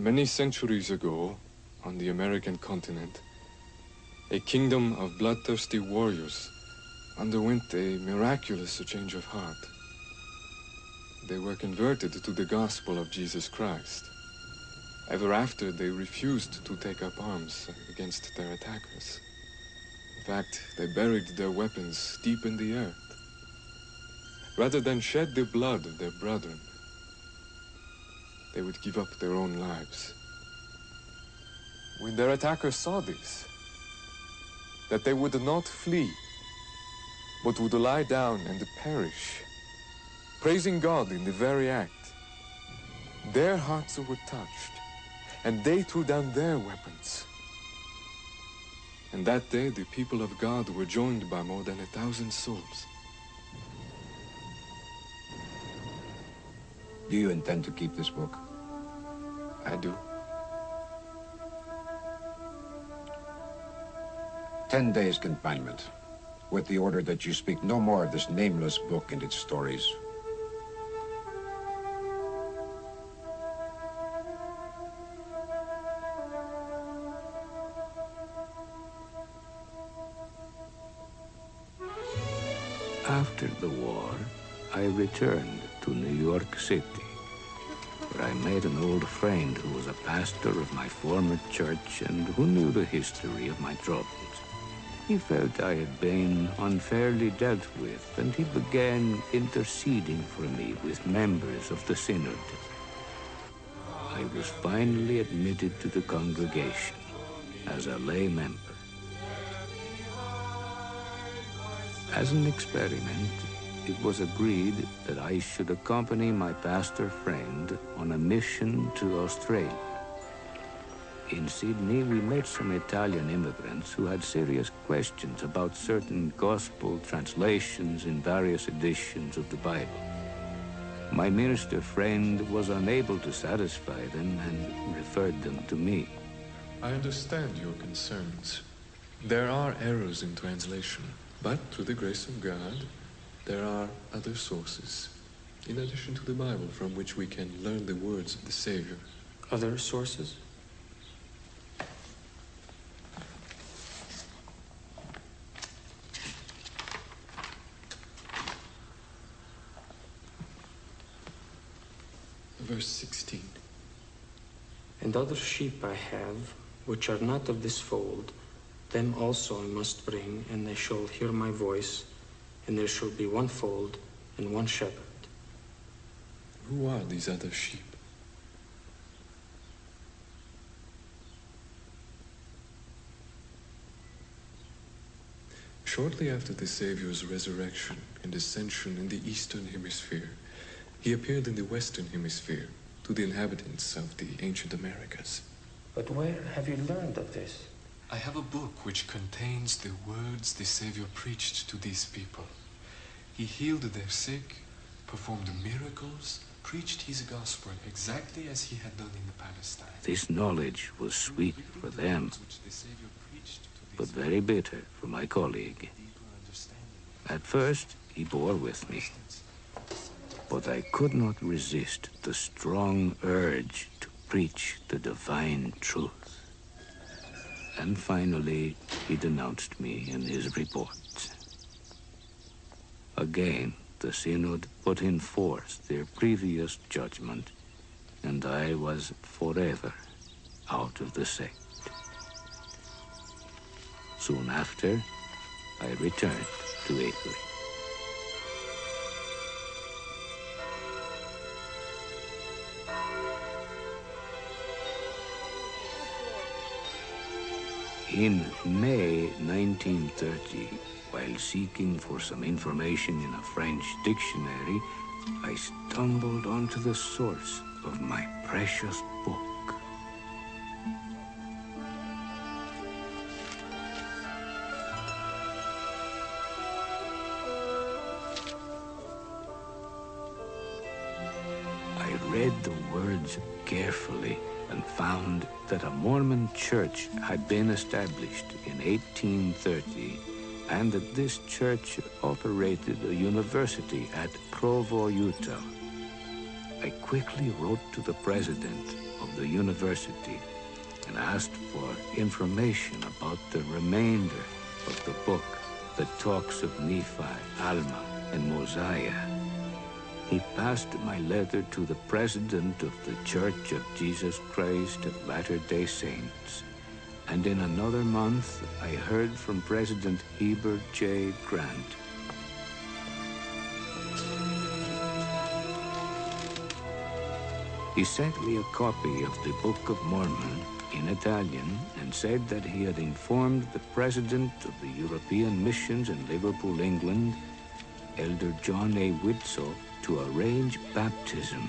Many centuries ago, on the American continent, a kingdom of bloodthirsty warriors underwent a miraculous change of heart. They were converted to the gospel of Jesus Christ. Ever after, they refused to take up arms against their attackers. In fact, they buried their weapons deep in the earth, rather than shed the blood of their brethren. They would give up their own lives. When their attackers saw this, that they would not flee, but would lie down and perish, praising God in the very act, their hearts were touched, and they threw down their weapons. And that day, the people of God were joined by more than 1,000 souls. Do you intend to keep this book? I do. 10 days confinement, with the order that you speak no more of this nameless book and its stories. After the war, I returned to New York City, where I met an old friend who was a pastor of my former church and who knew the history of my troubles. He felt I had been unfairly dealt with, and he began interceding for me with members of the synod. I was finally admitted to the congregation as a lay member. As an experiment, it was agreed that I should accompany my pastor friend on a mission to Australia. In Sydney, we met some Italian immigrants who had serious questions about certain gospel translations in various editions of the Bible. My minister friend was unable to satisfy them and referred them to me. I understand your concerns. There are errors in translation, but through the grace of God, there are other sources, in addition to the Bible, from which we can learn the words of the Savior. Other sources? Verse 16. And other sheep I have, which are not of this fold, them also I must bring, and they shall hear my voice, and there shall be one fold and one shepherd. Who are these other sheep? Shortly after the Savior's resurrection and ascension in the Eastern Hemisphere, he appeared in the Western Hemisphere to the inhabitants of the ancient Americas. But where have you learned of this? I have a book which contains the words the Savior preached to these people. He healed their sick, performed miracles, preached his gospel exactly as he had done in Palestine. This knowledge was sweet for them, but very bitter for my colleague. At first, he bore with me, but I could not resist the strong urge to preach the divine truth. And finally, he denounced me in his reports. Again, the synod put in force their previous judgment, and I was forever out of the sect. Soon after, I returned to Italy. In May 1930, while seeking for some information in a French dictionary, I stumbled onto the source of my precious book. I read the words carefully and found that a Mormon church had been established in 1830 and that this church operated a university at Provo, Utah. I quickly wrote to the president of the university and asked for information about the remainder of the book that talks of Nephi, Alma, and Mosiah. He passed my letter to the president of the Church of Jesus Christ of Latter-day Saints, and in another month I heard from President Heber J. Grant. He sent me a copy of the Book of Mormon in Italian and said that he had informed the president of the European missions in Liverpool, England, Elder John A. Widsoe, to arrange baptism.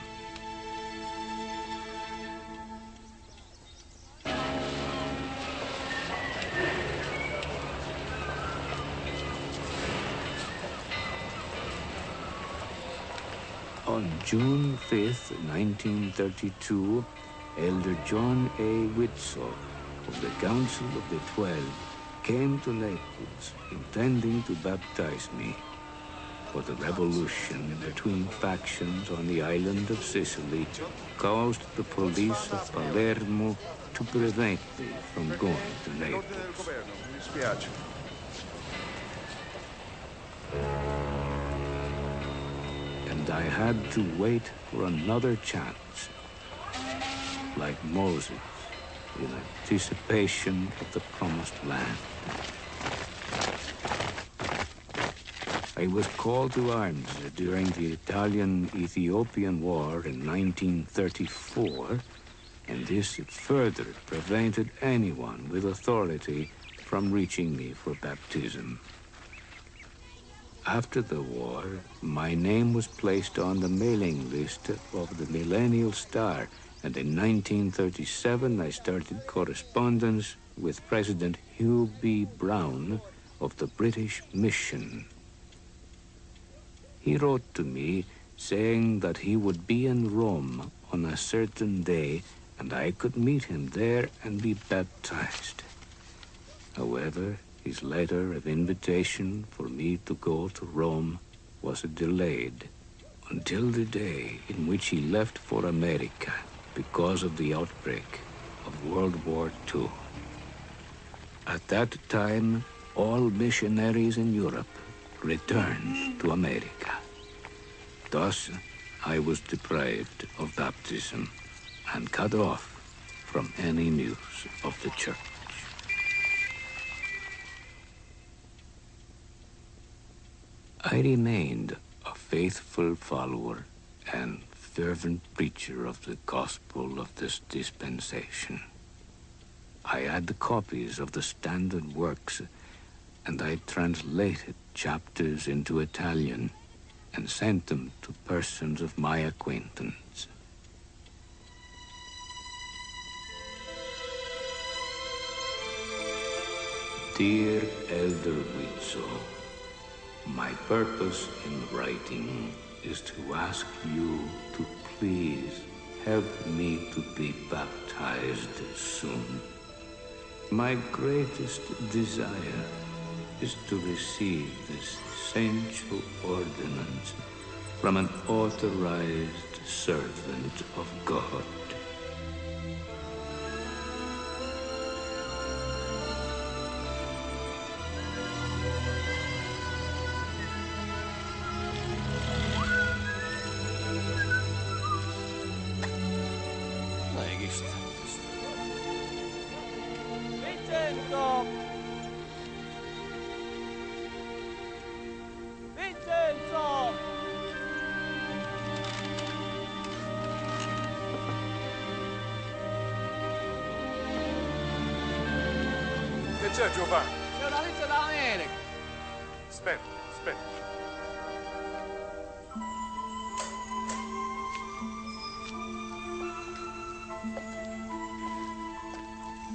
On June 5th, 1932, Elder John A. Widsoe of the Council of the 12 came to Naples, intending to baptize me. But the revolution between factions on the island of Sicily caused the police of Palermo to prevent me from going to Naples. And I had to wait for another chance, like Moses, in anticipation of the promised land. I was called to arms during the Italian-Ethiopian War in 1934, and this further prevented anyone with authority from reaching me for baptism. After the war, my name was placed on the mailing list of the Millennial Star, and in 1937 I started correspondence with President Hugh B. Brown of the British Mission. He wrote to me saying that he would be in Rome on a certain day and I could meet him there and be baptized. However, his letter of invitation for me to go to Rome was delayed until the day in which he left for America because of the outbreak of World War II. At that time, all missionaries in Europe returned to America. Thus, I was deprived of baptism and cut off from any news of the church. I remained a faithful follower and fervent preacher of the gospel of this dispensation. I had the copies of the standard works, and I translated chapters into Italian and sent them to persons of my acquaintance. Dear Elder Widsoe, my purpose in writing is to ask you to please help me to be baptized soon. My greatest desire is to receive this essential ordinance from an authorized servant of God. Vincenzo! Vincenzo! Che c'è, Giovanni? C'è una lista da America! Aspetta, aspetta.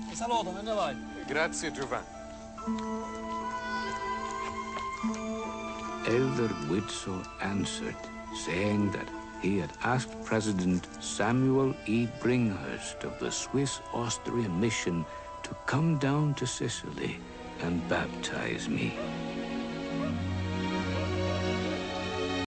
Ti saluto, me ne vai. Grazie, Giovanni. Elder Widsoe answered, saying that he had asked President Samuel E. Bringhurst of the Swiss-Austrian Mission to come down to Sicily and baptize me.